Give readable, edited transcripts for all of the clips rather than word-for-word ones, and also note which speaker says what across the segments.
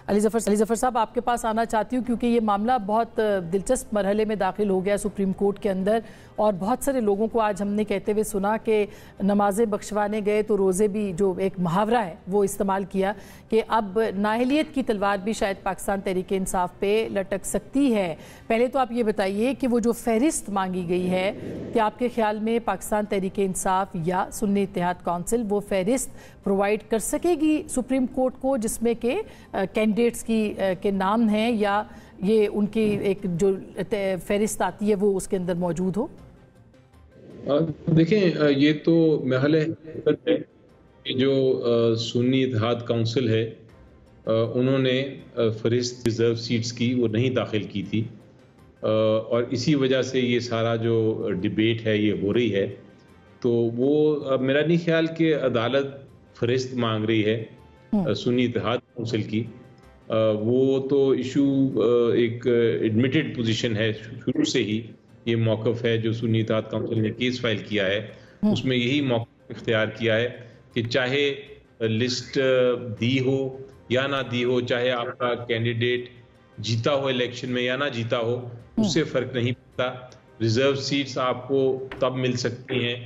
Speaker 1: अली ज़फ़र साहब, आपके पास आना चाहती हूँ क्योंकि ये मामला बहुत दिलचस्प मरहले में दाखिल हो गया सुप्रीम कोर्ट के अंदर, और बहुत सारे लोगों को आज हमने कहते हुए सुना कि नमाज़ें बख्शवाने गए तो रोज़े भी, जो एक मुहावरा है वो इस्तेमाल किया कि अब नाअहलियत की तलवार भी शायद पाकिस्तान तहरीक इंसाफ पे लटक सकती है। पहले तो आप ये बताइए कि वो जो फहरिस्त मांगी गई है, कि आपके ख्याल में पाकिस्तान तहरीक इंसाफ या सुन्नी इत्तेहाद कौंसिल वो फहरिस्त प्रोवाइड कर सकेगी सुप्रीम कोर्ट को, जिसमें के कैंडिडेट्स के नाम हैं, या ये उनकी एक जो फहरिस्त आती है वो उसके अंदर मौजूद हो?
Speaker 2: देखें, ये तो महल है कि जो सुन्नी इत्तेहाद काउंसिल है उन्होंने फहरिस्त रिजर्व सीट्स की वो नहीं दाखिल की थी, और इसी वजह से ये सारा जो डिबेट है ये हो रही है। तो वो मेरा नहीं ख्याल कि अदालत फहरिस्त मांग रही है सुन्नी इत्तेहाद काउंसिल की। वो तो इशू एक एडमिटेड पोजीशन है, शुरू से ही ये मौक़िफ़ है जो सुन्नी इत्तेहाद काउंसिल ने केस फाइल किया है, उसमें यही मौक़िफ़ इख्तियार किया है कि चाहे लिस्ट दी हो या ना दी हो, चाहे आपका कैंडिडेट जीता हो इलेक्शन में या ना जीता हो, उससे फ़र्क नहीं पड़ता। रिजर्व सीट्स आपको तब मिल सकती हैं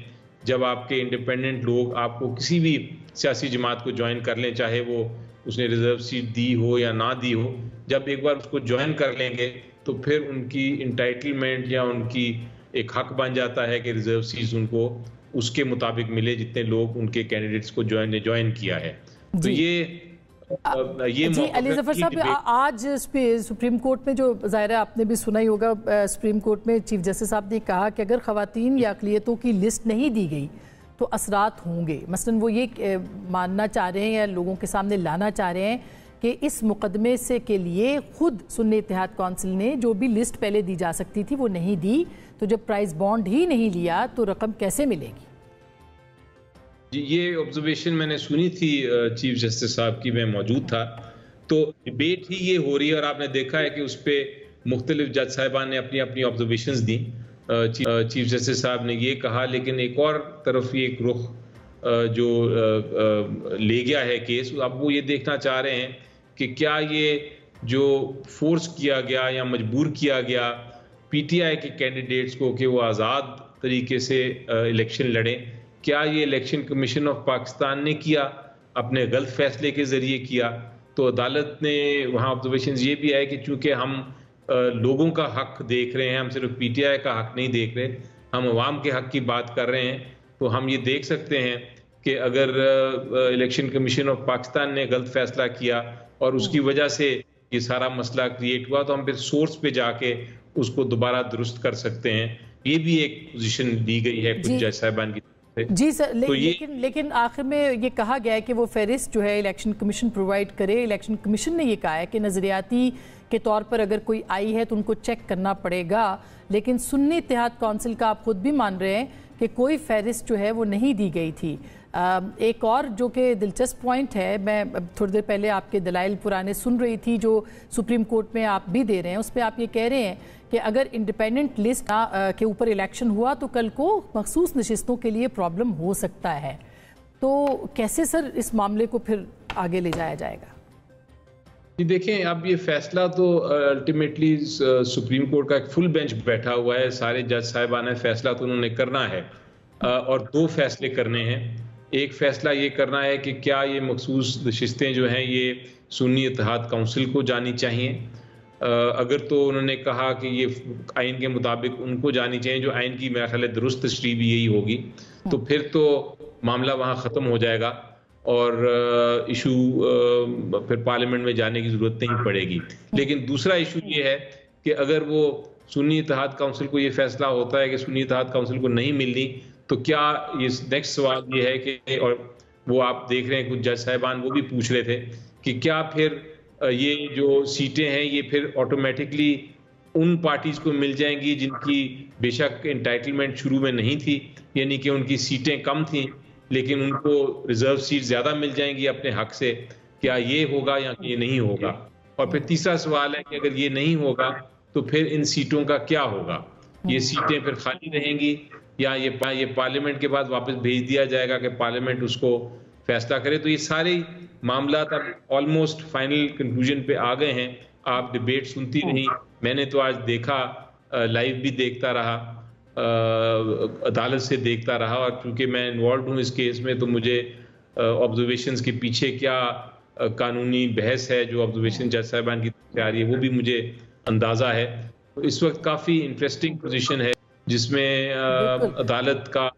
Speaker 2: जब आपके इंडिपेंडेंट लोग आपको किसी भी सियासी जमात को ज्वाइन कर लें, चाहे वो उसने रिजर्व सीट दी हो या ना दी हो। जब एक बार उसको ज्वाइन कर लेंगे तो फिर उनकी इंटाइटलमेंट या उनकी एक हक बन जाता है कि रिजर्व सीट्स उनको उसके मुताबिक मिले जितने लोग उनके कैंडिडेट्स को ज्वाइन किया है। तो ये
Speaker 1: जी अली ज़फ़र साहब, आज सुप्रीम कोर्ट में जो ज़ाहिर आपने भी सुना ही होगा, सुप्रीम कोर्ट में चीफ जस्टिस साहब ने कहा कि अगर ख़वातीन या अक़लियतों की लिस्ट नहीं दी गई तो असरात होंगे। मसलन वो ये मानना चाह रहे हैं या लोगों के सामने लाना चाह रहे हैं कि इस मुकदमे से के लिए खुद सुन्नी इत्तेहाद कौंसिल ने जो भी लिस्ट पहले दी जा सकती थी वो नहीं दी, तो जब प्राइस बॉन्ड ही नहीं लिया तो रकम कैसे मिलेगी?
Speaker 2: ये ऑब्जर्वेशन मैंने सुनी थी चीफ जस्टिस साहब की, मैं मौजूद था। तो डिबेट ही ये हो रही है और आपने देखा है कि उस पर मुख्तलिफ जज साहिबान ने अपनी अपनी ऑब्जर्वेशंस दी। चीफ जस्टिस साहब ने ये कहा, लेकिन एक और तरफ ये एक रुख जो ले गया है केस, अब वो ये देखना चाह रहे हैं कि क्या ये जो फोर्स किया गया या मजबूर किया गया पीटीआई के कैंडिडेट्स को कि वो आज़ाद तरीके से इलेक्शन लड़ें, क्या ये इलेक्शन कमीशन ऑफ पाकिस्तान ने किया, अपने गलत फैसले के ज़रिए किया? तो अदालत ने वहाँ ऑब्जर्वेशन ये भी है कि चूँकि हम लोगों का हक देख रहे हैं, हम सिर्फ पीटीआई का हक नहीं देख रहे, हम अवाम के हक की बात कर रहे हैं, तो हम ये देख सकते हैं कि अगर इलेक्शन कमीशन ऑफ पाकिस्तान ने गलत फैसला किया और उसकी वजह से ये सारा मसला क्रिएट हुआ, तो हम फिर सोर्स पे जाके उसको दोबारा दुरुस्त कर सकते हैं। ये भी एक पोजीशन दी गई है कुछ जज साहिबान की।
Speaker 1: जी सर, लेकिन आखिर में ये कहा गया है कि वो फहरिस्त जो है इलेक्शन कमीशन प्रोवाइड करे। इलेक्शन कमीशन ने ये कहा है कि नज़रियाती के तौर पर अगर कोई आई है तो उनको चेक करना पड़ेगा, लेकिन सुन्नी इत्तेहाद कौंसिल का आप खुद भी मान रहे हैं कि कोई फहरिस्त जो है वो नहीं दी गई थी। एक और जो कि दिलचस्प पॉइंट है, मैं थोड़ी देर पहले आपके दलाइल पुराने सुन रही थी जो सुप्रीम कोर्ट में आप भी दे रहे हैं, उस पर आप ये कह रहे हैं कि अगर इंडिपेंडेंट लिस्ट के ऊपर इलेक्शन हुआ तो कल को मखसूस नशिस्तों के लिए प्रॉब्लम हो सकता है। तो कैसे सर इस मामले को फिर आगे ले जाया जाएगा?
Speaker 2: जी देखें, अब ये फैसला तो अल्टीमेटली सुप्रीम कोर्ट का एक फुल बेंच बैठा हुआ है, सारे जज साहिबान है, फैसला तो उन्होंने करना है और दो फैसले करने हैं। एक फैसला ये करना है कि क्या ये मखसूस नशिस्तें जो हैं ये सुन्नी इत्तेहाद काउंसिल को जानी चाहिए। अगर तो उन्होंने कहा कि ये आइन के मुताबिक उनको जानी चाहिए, जो आइन की मेरा ख्याल है दुरुस्त तशरीह भी यही होगी, तो फिर तो मामला वहाँ ख़त्म हो जाएगा और इशू फिर पार्लियामेंट में जाने की ज़रूरत नहीं पड़ेगी। लेकिन दूसरा इशू ये है कि अगर वो सुन्नी इत्तेहाद काउंसिल को ये फैसला होता है कि सुन्नी इत्तेहाद काउंसिल को नहीं मिलनी, तो क्या ये नेक्स्ट सवाल ये है कि, और वो आप देख रहे हैं कुछ जज साहिबान वो भी पूछ रहे थे कि क्या फिर ये जो सीटें हैं ये फिर ऑटोमेटिकली उन पार्टीज को मिल जाएंगी जिनकी बेशक एंटाइटलमेंट शुरू में नहीं थी, यानी कि उनकी सीटें कम थी लेकिन उनको रिजर्व सीट ज्यादा मिल जाएंगी अपने हक से। क्या ये होगा या ये नहीं होगा? और फिर तीसरा सवाल है कि अगर ये नहीं होगा तो फिर इन सीटों का क्या होगा? ये सीटें फिर खाली रहेंगी या ये पार्लियामेंट के बाद वापस भेज दिया जाएगा कि पार्लियामेंट उसको फैसला करे? तो ये सारी मामला अब ऑलमोस्ट फाइनल कंक्लूजन पे आ गए हैं। आप डिबेट सुनती रही, मैंने तो आज देखा, लाइव भी देखता रहा, अदालत से देखता रहा, और क्योंकि मैं इन्वॉल्व हूँ इस केस में तो मुझे ऑब्जर्वेशंस के पीछे क्या कानूनी बहस है जो ऑब्जर्वेशन जज साहिबान की तरफ से आ रही है वो भी मुझे अंदाजा है। तो इस वक्त काफ़ी इंटरेस्टिंग पोजीशन है जिसमें अदालत का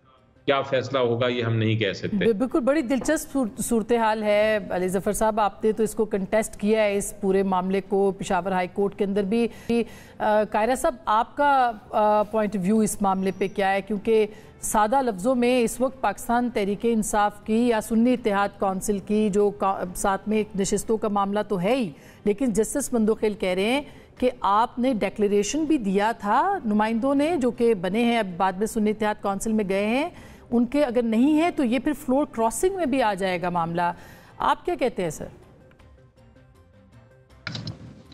Speaker 2: क्या फैसला होगा ये हम नहीं कह सकते।
Speaker 1: बिल्कुल, बड़ी दिलचस्प सूरत हाल है। अली जफर साहब, आपने तो इसको कंटेस्ट किया है, इस पूरे मामले को पेशावर हाई कोर्ट के अंदर भी। कायरा साहब, आपका पॉइंट ऑफ व्यू इस मामले पे क्या है? क्योंकि सादा लफ्ज़ों में इस वक्त पाकिस्तान तहरीक इंसाफ की या सुन्नी इत्तेहाद कौंसिल की जो साथ में नशिस्तों का मामला तो है ही, लेकिन जस्टिस मंदोखेल कह रहे हैं कि आपने डिक्लेरेशन भी दिया था, नुमाइंदों ने जो कि बने हैं अब बाद में सुन्नी इत्तेहाद कौंसिल में गए हैं, उनके अगर नहीं है तो ये फिर फ्लोर क्रॉसिंग में भी आ जाएगा मामला। आप क्या कहते हैं सर?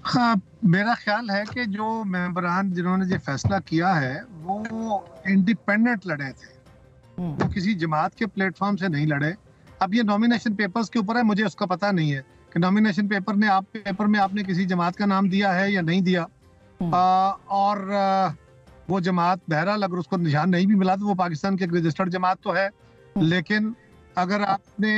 Speaker 3: हाँ, मेरा ख्याल है कि जो मेंबरान जिन्होंने ये फैसला किया है वो इंडिपेंडेंट लड़े थे, वो किसी जमात के प्लेटफॉर्म से नहीं लड़े। अब ये नॉमिनेशन पेपर्स के ऊपर है, मुझे उसका पता नहीं है कि नॉमिनेशन पेपर में आपने किसी जमात का नाम दिया है या नहीं दिया। और वो जमात बहरहाल अगर उसको निशान नहीं भी मिला तो वो पाकिस्तान की एक रजिस्टर्ड जमात तो है, लेकिन अगर आपने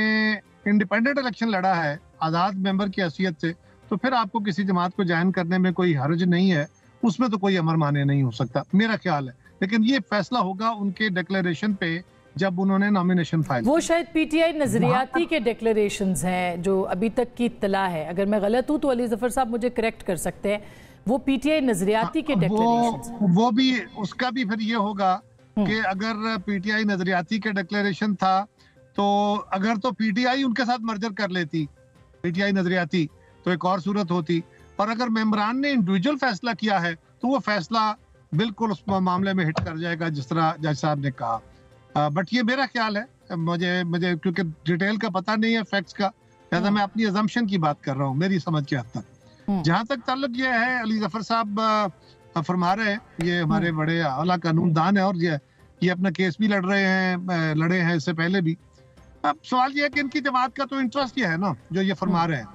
Speaker 3: इंडिपेंडेंट इलेक्शन लड़ा है आज़ाद मेंबर की हैसियत से तो फिर आपको किसी जमात को ज्वाइन करने में कोई हर्ज नहीं है, उसमें तो कोई अमर माने नहीं हो सकता, मेरा ख्याल है। लेकिन ये फैसला होगा उनके डिक्लेरेशन पे जब उन्होंने नॉमिनेशन फाइल।
Speaker 1: वो शायद पीटीआई नजरियाती के डिक्लेरेशंस हैं जो अभी तक की इत्तला है, अगर मैं गलत हूँ तो अली जफर साहब मुझे करेक्ट कर सकते हैं। वो पीटीआई नजरियाती के डिक्लेरेशंस,
Speaker 3: वो भी उसका भी फिर ये होगा कि अगर पीटीआई नजरियाती के डिक्लेरेशन था तो अगर तो पीटीआई उनके साथ मर्जर कर लेती पीटीआई नजरियाती तो एक और सूरत होती, और अगर मेंबरान ने इंडिविजुअल फैसला किया है तो वो फैसला बिल्कुल उस मामले में हिट कर जाएगा जिस तरह जज साहब ने कहा। बट ये मेरा ख्याल है, मुझे क्योंकि डिटेल का पता नहीं है फैक्ट्स का, लिहाजा मैं अपनी अजम्पशन की बात कर रहा हूँ मेरी समझ के हद तक। जहां तक ताल्लुक ये है, अली जफर साहब फरमा रहे हैं, ये हमारे बड़े आला कानूनदान है और ये अपना केस भी लड़े हैं इससे पहले भी। अब सवाल ये है कि इनकी जमात का तो इंटरेस्ट ये है ना जो ये फरमा रहे हैं।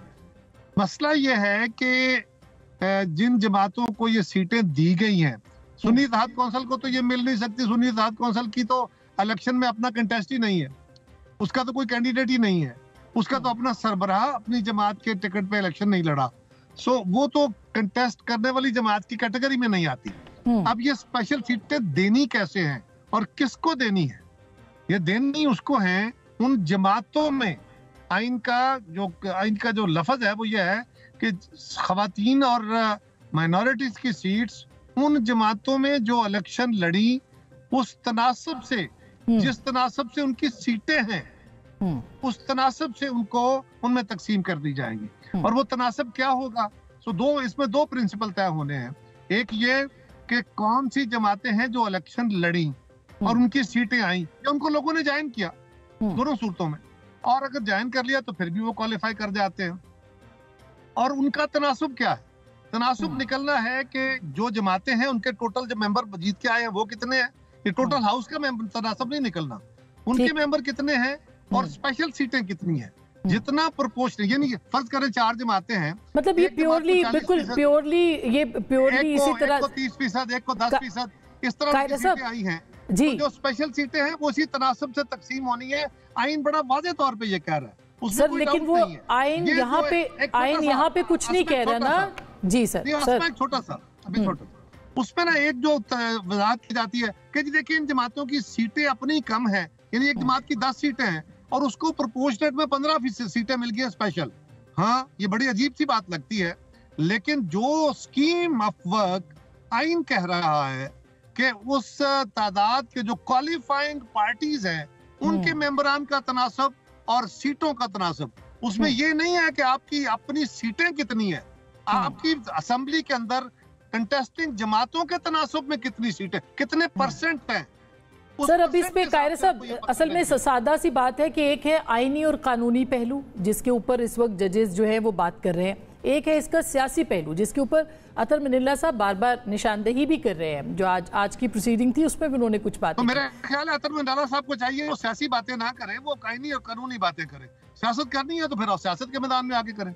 Speaker 3: मसला ये है कि जिन जमातों को ये सीटें दी गई हैं, सुन्नी इत्तेहाद कौंसिल को तो ये मिल नहीं सकती। सुन्नी इत्तेहाद कौंसिल की तो इलेक्शन में अपना कंटेस्ट ही नहीं है, उसका तो कोई कैंडिडेट ही नहीं है, उसका तो अपना सरबराह अपनी जमात के टिकट पे इलेक्शन नहीं लड़ा, सो वो तो कंटेस्ट करने वाली जमात की कैटेगरी में नहीं आती। अब ये स्पेशल सीटें देनी कैसे हैं और किसको देनी है? ये देनी उसको है उन जमातों में। आइन का जो लफ्ज है वो ये है कि खवातीन और माइनॉरिटीज की सीट्स उन जमातों में जो इलेक्शन लड़ी उस तनासब से, जिस तनासब से उनकी सीटें हैं उस तनासब से उनको उनमें तकसीम कर दी जाएंगी। और वो तनासब क्या होगा? इसमें दो प्रिंसिपल तय होने हैं। एक ये कि कौन सी जमातें हैं जो इलेक्शन लड़ी और उनकी सीटें आई या उनको लोगों ने ज्वाइन किया, दोनों सूरतों में। और अगर ज्वाइन कर लिया तो फिर भी वो क्वालिफाई कर जाते हैं। और उनका तनासुब क्या है? तनासुब निकलना है कि जो जमातें हैं उनके टोटल जो मेंबर जीत के आए हैं वो कितने हैं। ये टोटल हाउस का तनासुब नहीं निकलना, उनके मेंबर कितने हैं और स्पेशल सीटें कितनी हैं, जितना प्रोपोर्शनल। यानी फर्ज करें 4 जमातें हैं,
Speaker 1: मतलब ये प्योरली बिल्कुल प्योरली इसी तरह
Speaker 3: 30%, एक को 10%, इस तरह की सीटें आई हैं जी। तो जो स्पेशल सीटें हैं वो उसी तनासब से तकसीम होनी है। आइन बड़ा वाज़ेह तौर पे ये कह रहा है
Speaker 1: सर, लेकिन वो आइन यहाँ पे कुछ नहीं कह रहा ना जी सर।
Speaker 3: छोटा सा उसमें ना एक जो वजाहत की जाती है कि जी देखिए इन जमातों की सीटें अपनी कम है, यानी एक जमात की 10 सीटें हैं और उसको प्रोपोर्शनेट में 15% सीटें मिल गई स्पेशल। हाँ, ये बड़ी अजीब सी बात लगती है, लेकिन जो स्कीम ऑफ वर्क आइन कह रहा है कि उस तादाद के जो क्वालिफाइंग पार्टीज हैं उनके मेंबरान का तनासब और सीटों का तनासब, उसमें ये नहीं है कि आपकी अपनी सीटें कितनी है, आपकी असेंबली के अंदर कंटेस्टिंग जमातों के तनासब में कितनी सीटें, कितने परसेंट हैं।
Speaker 1: सर अब इस पे कायरे साहब असल में सादा सी बात है कि एक है आईनी और कानूनी पहलू जिसके ऊपर इस वक्त जजेस जो है वो बात कर रहे हैं, एक है इसका सियासी पहलू, जिसके ऊपर अतर मनिल्ला साहब बार बार निशानदेही भी कर रहे हैं। जो आज की प्रोसीडिंग थी उसमें भी उन्होंने कुछ बातें
Speaker 3: तो मेरा ख्याल है अतर मनिल्ला साहब को चाहिए वो सियासी बातें ना करें, वो कानूनी और कानूनी बातें करें। सियासत करनी है तो फिर सियासत के मैदान में आगे करें।